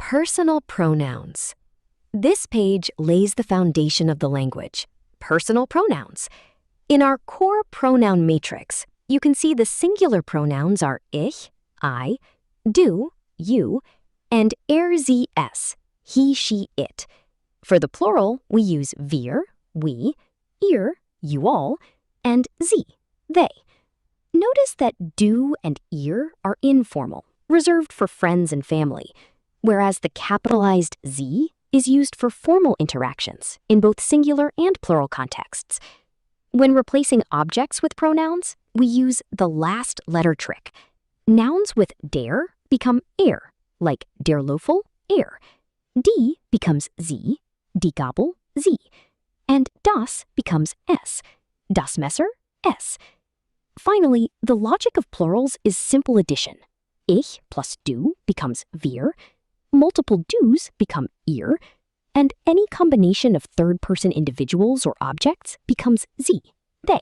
Personal pronouns. This page lays the foundation of the language. Personal pronouns. In our core pronoun matrix, you can see the singular pronouns are ich, I, du, you, and er, sie, es, he, she, it. For the plural, we use wir, we, ihr, you all, and sie, they. Notice that du and ihr are informal, reserved for friends and family, whereas the capitalized sie is used for formal interactions in both singular and plural contexts. When replacing objects with pronouns, we use the last letter trick. Nouns with der become er, like der Löffel, er. Die becomes sie, die Gabel, sie. And das becomes es, das Messer, es. Finally, the logic of plurals is simple addition. Ich plus du becomes wir, multiple dus become ihr, and any combination of third-person individuals or objects becomes sie, they.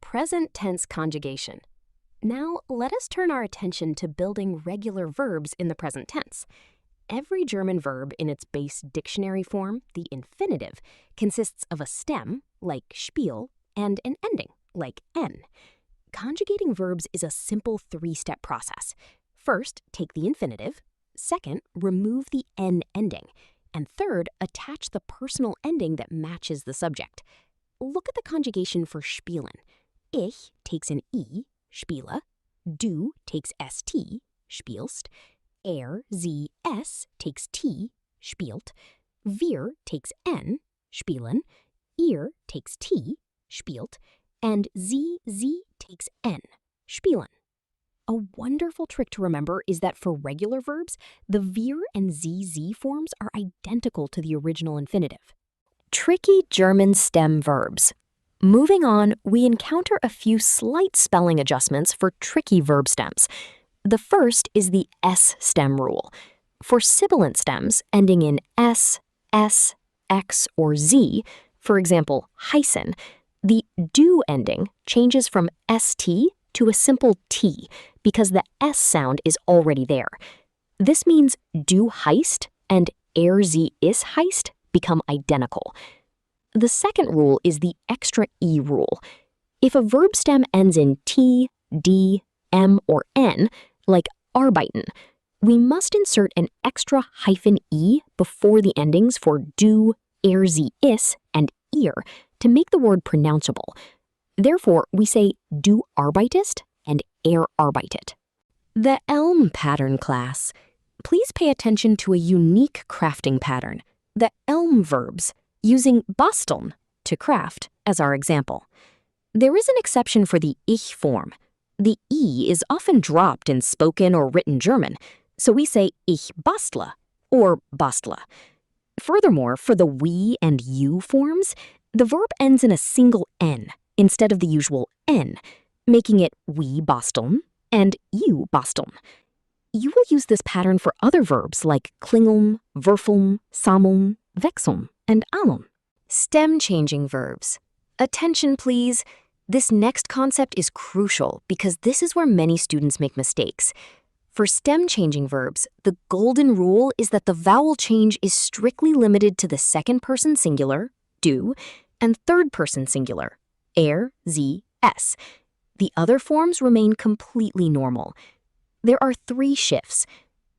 Present tense conjugation. Now, let us turn our attention to building regular verbs in the present tense. Every German verb in its base dictionary form, the infinitive, consists of a stem, like spiel, and an ending, like n. Conjugating verbs is a simple three-step process. First, take the infinitive. Second, remove the n ending. And third, attach the personal ending that matches the subject. Look at the conjugation for spielen. Ich takes an e, spiele. Du takes st, spielst. Er, sie, es takes t, spielt. Wir takes n, spielen. Ihr takes t, spielt. And sie takes n, spielen. A wonderful trick to remember is that for regular verbs, the wir and zz forms are identical to the original infinitive. Tricky German stem verbs. Moving on, we encounter a few slight spelling adjustments for tricky verb stems. The first is the S stem rule. For sibilant stems ending in s, x, or z, for example, heißen, the du ending changes from st to a simple t because the s sound is already there. This means du heißt and er sie ist heißt become identical. The second rule is the extra e rule. If a verb stem ends in t, d, m, or n, like arbeiten, we must insert an extra hyphen e before the endings for du, er sie ist, and ihr to make the word pronounceable. Therefore, we say du arbeitest and er arbeitet. The Elm pattern class. Please pay attention to a unique crafting pattern, the Elm verbs, using basteln, to craft, as our example. There is an exception for the ich form. The e is often dropped in spoken or written German, so we say ich bastle, or bastle. Furthermore, for the we and you forms, the verb ends in a single n instead of the usual n, making it we basteln and you basteln. You will use this pattern for other verbs like klingeln, würfeln, sammeln, wechseln, and allen. Stem-changing verbs. Attention, please. This next concept is crucial because this is where many students make mistakes. For stem-changing verbs, the golden rule is that the vowel change is strictly limited to the second-person singular, du, and third-person singular, er, sie, es. The other forms remain completely normal. There are 3 shifts.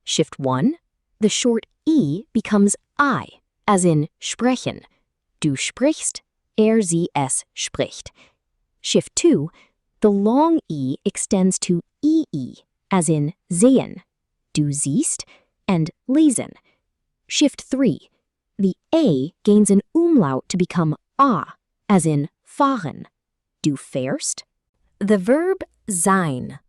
Shift 1, the short e becomes I, as in sprechen. Du sprichst, er, sie, es spricht. Shift 2, the long e extends to ee, as in sehen. Du siehst, and lesen. Shift 3, the a gains an umlaut to become a, as in fahren. Du fährst. The verb sein.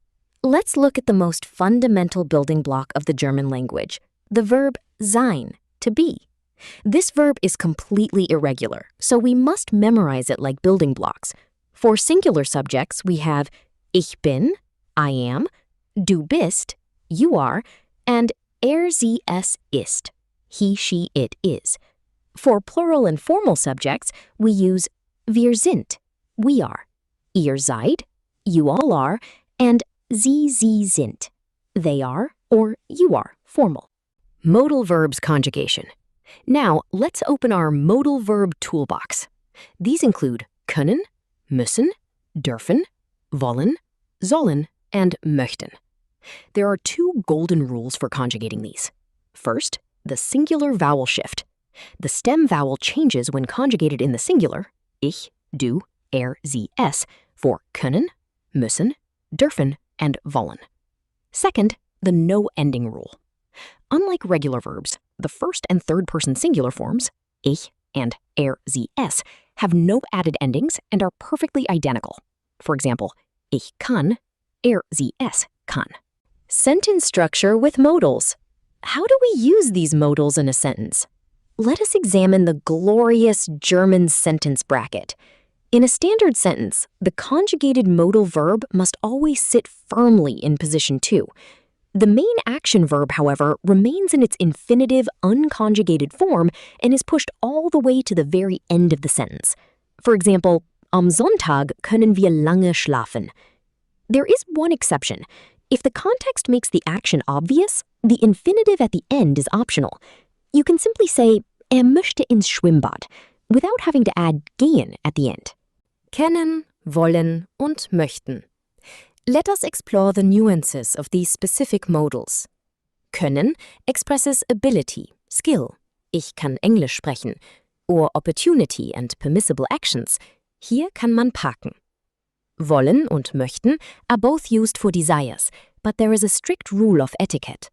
Let's look at the most fundamental building block of the German language, the verb sein, to be. This verb is completely irregular, so we must memorize it like building blocks. For singular subjects, we have ich bin, I am, du bist, you are, and er, sie, es ist, he, she, it is. For plural and formal subjects, we use wir sind, we are, ihr seid, you all are, and sie sind, they are, or you are, formal. Modal verbs conjugation. Now, let's open our modal verb toolbox. These include können, müssen, dürfen, wollen, sollen, and möchten. There are two golden rules for conjugating these. First, the singular vowel shift. The stem vowel changes when conjugated in the singular, ich, du, sie, es, for können, müssen, dürfen, and wollen. Second, the no ending rule. Unlike regular verbs, the first and third person singular forms, ich and sie, es, have no added endings and are perfectly identical. For example, ich kann, sie, es, kann. Sentence structure with modals. How do we use these modals in a sentence? Let us examine the glorious German sentence bracket. In a standard sentence, the conjugated modal verb must always sit firmly in position 2. The main action verb, however, remains in its infinitive unconjugated form and is pushed all the way to the very end of the sentence. For example, am Sonntag können wir lange schlafen. There is one exception. If the context makes the action obvious, the infinitive at the end is optional. You can simply say, möchte ins Schwimmbad, without having to add gehen at the end. Kennen, wollen und möchten. Let us explore the nuances of these specific modals. Können expresses ability, skill. Ich kann Englisch sprechen. Or opportunity and permissible actions. Hier kann man parken. Wollen und möchten are both used for desires, but there is a strict rule of etiquette.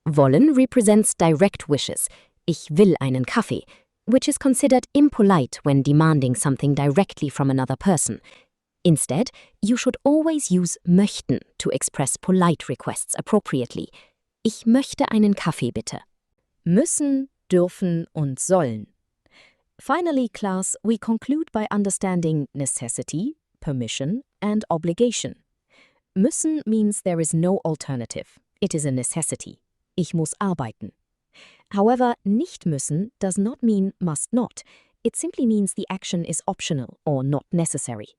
Wollen represents direct wishes. Ich will einen Kaffee, which is considered impolite when demanding something directly from another person. Instead, you should always use möchten to express polite requests appropriately. Ich möchte einen Kaffee bitte. Müssen, dürfen und sollen. Finally, class, we conclude by understanding necessity, permission, and obligation. Müssen means there is no alternative. It is a necessity. Ich muss arbeiten. However, nicht müssen does not mean must not. It simply means the action is optional or not necessary.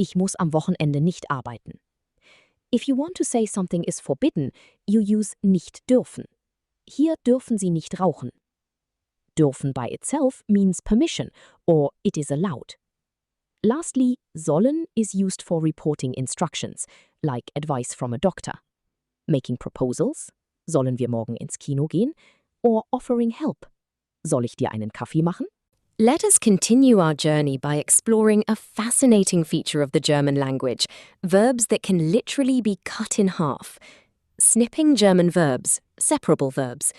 Ich muss am Wochenende nicht arbeiten. If you want to say something is forbidden, you use nicht dürfen. Hier dürfen Sie nicht rauchen. Dürfen by itself means permission or it is allowed. Lastly, sollen is used for reporting instructions, like advice from a doctor. Making proposals, sollen wir morgen ins Kino gehen? Or offering help, soll ich dir einen Kaffee machen? Let us continue our journey by exploring a fascinating feature of the German language, verbs that can literally be cut in half. Snipping German verbs, separable verbs.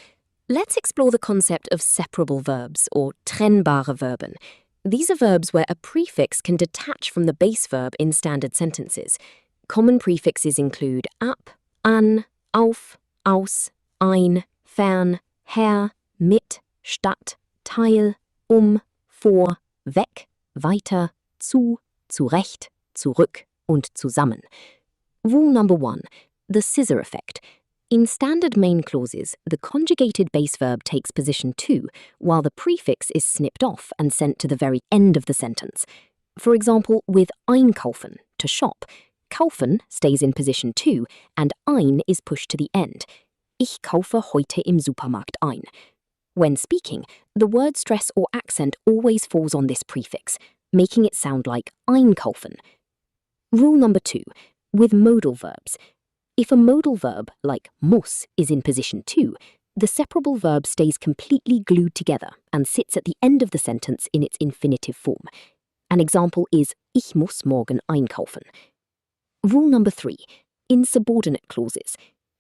Let's explore the concept of separable verbs, or trennbare Verben. These are verbs where a prefix can detach from the base verb in standard sentences. Common prefixes include ab, an, auf, aus, ein, fern, her, mit, statt, teil, vor, weg, weiter, zu, zurecht, zurück und zusammen. Rule number 1. The scissor effect. In standard main clauses, the conjugated base verb takes position 2, while the prefix is snipped off and sent to the very end of the sentence. For example, with einkaufen, to shop, kaufen stays in position 2 and ein is pushed to the end. Ich kaufe heute im Supermarkt ein. When speaking, the word stress or accent always falls on this prefix, making it sound like einkaufen. Rule number 2. With modal verbs. If a modal verb, like muss, is in position 2, the separable verb stays completely glued together and sits at the end of the sentence in its infinitive form. An example is ich muss morgen einkaufen. Rule number 3. In subordinate clauses.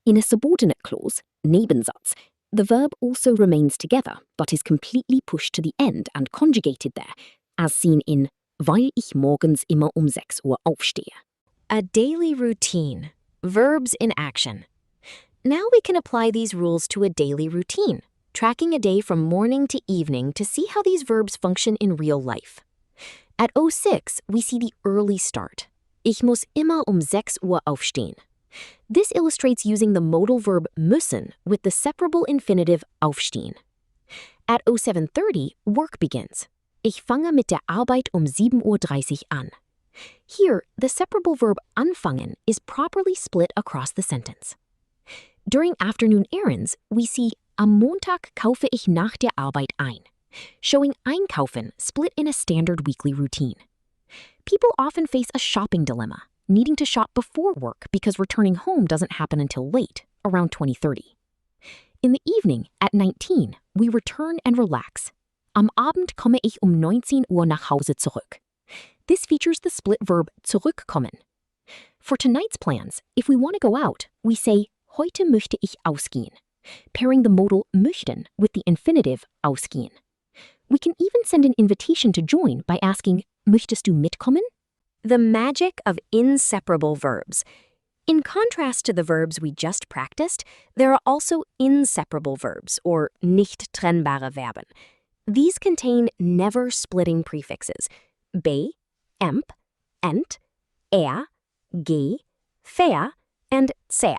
In a subordinate clause, Nebensatz, the verb also remains together but is completely pushed to the end and conjugated there, as seen in weil ich morgens immer 6 Uhr aufstehe. A daily routine. Verbs in action. Now we can apply these rules to a daily routine, tracking a day from morning to evening to see how these verbs function in real life. At 06, we see the early start. Ich muss immer 6 Uhr aufstehen. This illustrates using the modal verb müssen with the separable infinitive aufstehen. At 07:30, work begins. Ich fange mit der Arbeit 7:30 Uhr an. Here, the separable verb anfangen is properly split across the sentence. During afternoon errands, we see Am Montag kaufe ich nach der Arbeit ein, showing einkaufen split in a standard weekly routine. People often face a shopping dilemma, needing to shop before work because returning home doesn't happen until late, around 2030. In the evening, at 19, we return and relax. Am Abend komme ich 19 Uhr nach Hause zurück. This features the split verb zurückkommen. For tonight's plans, if we want to go out, we say heute möchte ich ausgehen, pairing the modal möchten with the infinitive ausgehen. We can even send an invitation to join by asking, möchtest du mitkommen? The magic of inseparable verbs. In contrast to the verbs we just practiced, there are also inseparable verbs, or nicht trennbare Verben. These contain never-splitting prefixes, be, emp, ent, ge, fair, and sehr.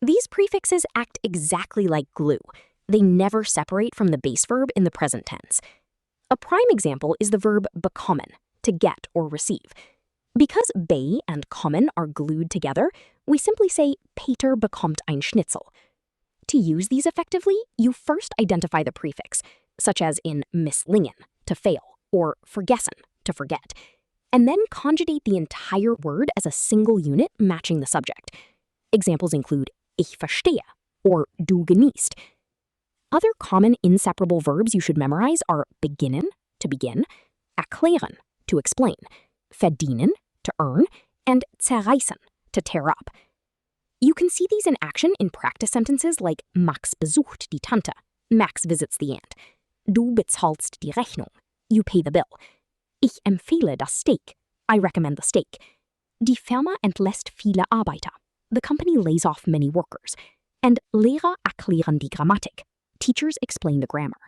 These prefixes act exactly like glue. They never separate from the base verb in the present tense. A prime example is the verb bekommen, to get or receive. Because be and kommen are glued together, we simply say Peter bekommt ein Schnitzel. To use these effectively, you first identify the prefix, such as in misslingen, to fail, or vergessen, to forget, and then conjugate the entire word as a single unit matching the subject. Examples include ich verstehe, or du genießt. Other common inseparable verbs you should memorize are beginnen, to begin, erklären, to explain, verdienen, to earn, and zerreißen, to tear up. You can see these in action in practice sentences like Max besucht die Tante, Max visits the aunt. Du bezahlst die Rechnung, you pay the bill. Ich empfehle das Steak, I recommend the steak. Die Firma entlässt viele Arbeiter, the company lays off many workers. And Lehrer erklären die Grammatik, teachers explain the grammar.